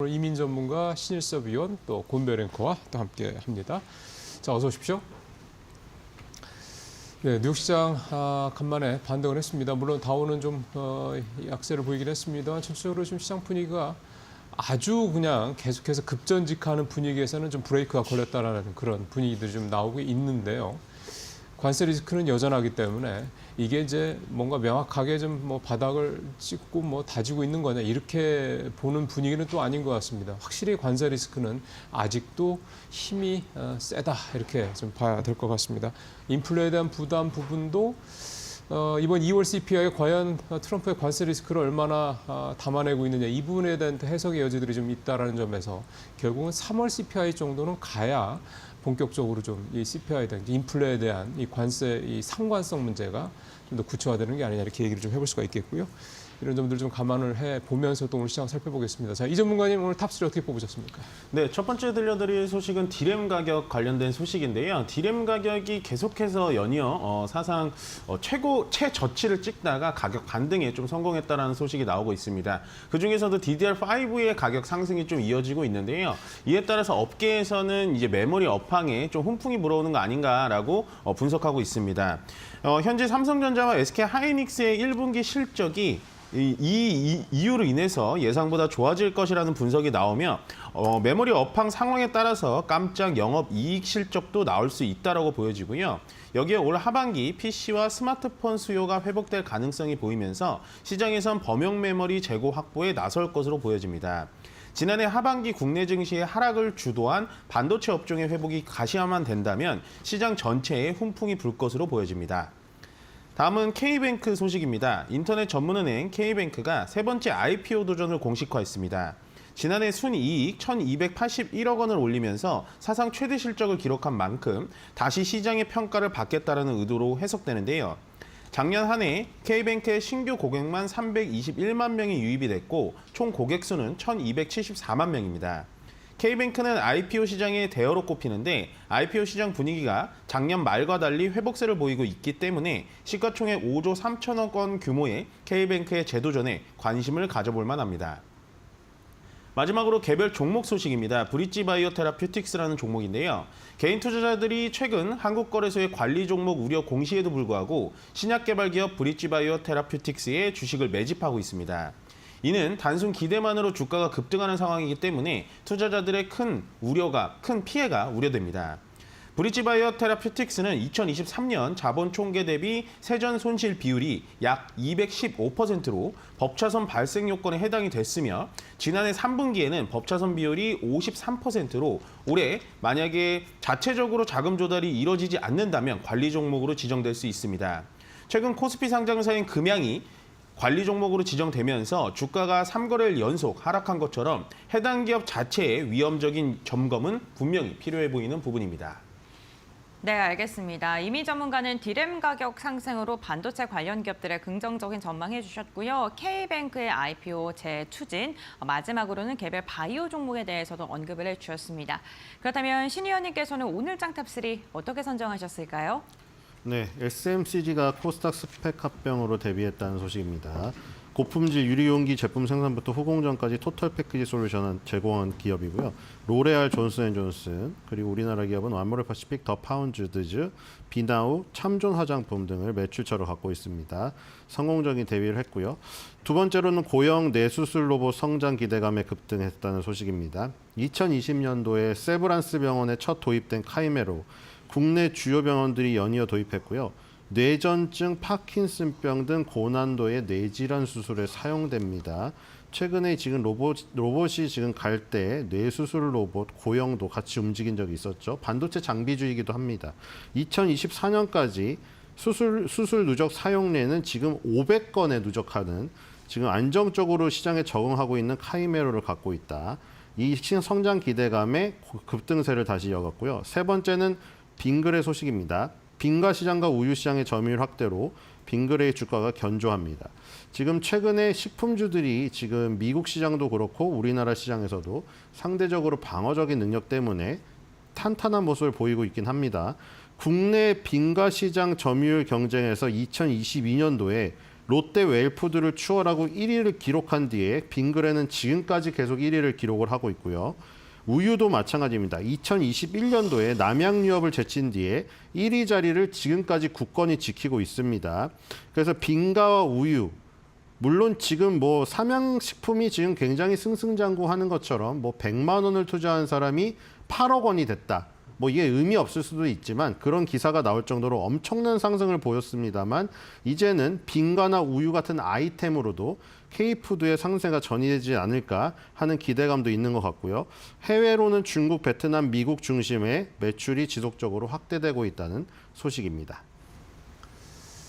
오늘 이민 전문가 신일섭 위원 또 권별 앵커와 또 함께 합니다. 자, 어서 오십시오. 네, 뉴욕 시장 간만에 반등을 했습니다. 물론 다우는 좀 약세를 보이긴 했습니다. 전체적으로 지금 시장 분위기가 아주 그냥 계속해서 급전직하는 분위기에서는 좀 브레이크가 걸렸다라는 그런 분위기들이 좀 나오고 있는데요. 관세 리스크는 여전하기 때문에 이게 이제 뭔가 명확하게 좀 뭐 바닥을 찍고 뭐 다지고 있는 거냐 이렇게 보는 분위기는 또 아닌 것 같습니다. 확실히 관세 리스크는 아직도 힘이 세다 이렇게 좀 봐야 될 것 같습니다. 인플레에 대한 부담 부분도 이번 2월 CPI에 과연 트럼프의 관세 리스크를 얼마나 담아내고 있느냐 이 부분에 대한 해석의 여지들이 좀 있다라는 점에서 결국은 3월 CPI 정도는 가야 본격적으로 좀 이 CPI에 대한 인플레에 대한 이 관세 이 상관성 문제가 좀 더 구체화되는 게 아니냐 이렇게 얘기를 좀 해볼 수가 있겠고요. 이런 점들 좀 감안을 해 보면서 또 오늘 시장 살펴보겠습니다. 자, 이 전문가님 오늘 탑3 어떻게 뽑으셨습니까? 네, 첫 번째 들려드릴 소식은 디램 가격 관련된 소식인데요. 디램 가격이 계속해서 연이어 사상 최저치를 찍다가 가격 반등에 좀 성공했다는 소식이 나오고 있습니다. 그중에서도 DDR5의 가격 상승이 좀 이어지고 있는데요. 이에 따라서 업계에서는 이제 메모리 업황에 좀 훈풍이 불어오는 거 아닌가라고 분석하고 있습니다. 현재 삼성전자와 SK하이닉스의 1분기 실적이 이 이유로 인해서 예상보다 좋아질 것이라는 분석이 나오며 메모리 업황 상황에 따라서 깜짝 영업 이익 실적도 나올 수 있다라고 보여지고요. 여기에 올 하반기 PC와 스마트폰 수요가 회복될 가능성이 보이면서 시장에선 범용 메모리 재고 확보에 나설 것으로 보여집니다. 지난해 하반기 국내 증시의 하락을 주도한 반도체 업종의 회복이 가시화만 된다면 시장 전체에 훈풍이 불 것으로 보여집니다. 다음은 K뱅크 소식입니다. 인터넷 전문은행 K뱅크가 세 번째 IPO 도전을 공식화했습니다. 지난해 순이익 1,281억 원을 올리면서 사상 최대 실적을 기록한 만큼 다시 시장의 평가를 받겠다는 의도로 해석되는데요. 작년 한 해 K뱅크의 신규 고객만 321만 명이 유입이 됐고 총 고객 수는 1,274만 명입니다. K뱅크는 IPO 시장의 대어로 꼽히는데 IPO 시장 분위기가 작년 말과 달리 회복세를 보이고 있기 때문에 시가총액 5조 3천억 원 규모의 K뱅크의 재도전에 관심을 가져볼 만합니다. 마지막으로 개별 종목 소식입니다. 브릿지바이오 테라퓨틱스라는 종목인데요. 개인 투자자들이 최근 한국거래소의 관리 종목 우려 공시에도 불구하고 신약 개발 기업 브릿지바이오 테라퓨틱스의 주식을 매집하고 있습니다. 이는 단순 기대만으로 주가가 급등하는 상황이기 때문에 투자자들의 큰 피해가 우려됩니다. 브릿지바이오 테라퓨틱스는 2023년 자본 총계 대비 세전 손실 비율이 약 215%로 법차선 발생 요건에 해당이 됐으며 지난해 3분기에는 법차선 비율이 53%로 올해 만약에 자체적으로 자금 조달이 이뤄지지 않는다면 관리 종목으로 지정될 수 있습니다. 최근 코스피 상장사인 금양이 관리 종목으로 지정되면서 주가가 3거래일 연속 하락한 것처럼 해당 기업 자체의 위험적인 점검은 분명히 필요해 보이는 부분입니다. 네, 알겠습니다. 이미 전문가는 디램 가격 상승으로 반도체 관련 기업들의 긍정적인 전망해 주셨고요. K뱅크의 IPO 재추진, 마지막으로는 개별 바이오 종목에 대해서도 언급을 해주셨습니다. 그렇다면 신 의원님께서는 오늘 짱탑3 어떻게 선정하셨을까요? 네, SMCG가 코스닥 스펙 합병으로 데뷔했다는 소식입니다. 고품질 유리용기 제품 생산부터 후공정까지 토탈 패키지 솔루션을 제공한 기업이고요. 로레알 존슨앤존슨, 그리고 우리나라 기업은 완모레 퍼시픽, 더 파운드즈, 비나우, 참존 화장품 등을 매출처로 갖고 있습니다. 성공적인 데뷔를 했고요. 두 번째로는 고형 뇌수술 로봇 성장 기대감에 급등했다는 소식입니다. 2020년도에 세브란스 병원에 첫 도입된 카이메로, 국내 주요 병원들이 연이어 도입했고요. 뇌전증, 파킨슨병 등 고난도의 뇌질환 수술에 사용됩니다. 최근에 지금 로봇이 지금 갈 때 뇌수술 로봇 고형도 같이 움직인 적이 있었죠. 반도체 장비주이기도 합니다. 2024년까지 수술 누적 사용례는 지금 500건에 누적하는 지금 안정적으로 시장에 적응하고 있는 카이메로를 갖고 있다. 이 성장 기대감에 급등세를 다시 이어갔고요. 세 번째는 빙그레 소식입니다. 빙가 시장과 우유 시장의 점유율 확대로 빙그레의 주가가 견조합니다. 지금 최근에 식품주들이 지금 미국 시장도 그렇고 우리나라 시장에서도 상대적으로 방어적인 능력 때문에 탄탄한 모습을 보이고 있긴 합니다. 국내 빙가 시장 점유율 경쟁에서 2022년도에 롯데 웰푸드를 추월하고 1위를 기록한 뒤에 빙그레는 지금까지 계속 1위를 기록을 하고 있고요. 우유도 마찬가지입니다. 2021년도에 남양유업을 제친 뒤에 1위 자리를 지금까지 굳건히 지키고 있습니다. 그래서 빙가와 우유, 물론 지금 뭐 삼양식품이 지금 굉장히 승승장구하는 것처럼 뭐 100만 원을 투자한 사람이 8억 원이 됐다. 뭐 이게 의미 없을 수도 있지만 그런 기사가 나올 정도로 엄청난 상승을 보였습니다만 이제는 빙가나 우유 같은 아이템으로도 K푸드의 상세가 전이되지 않을까 하는 기대감도 있는 것 같고요. 해외로는 중국, 베트남, 미국 중심의 매출이 지속적으로 확대되고 있다는 소식입니다.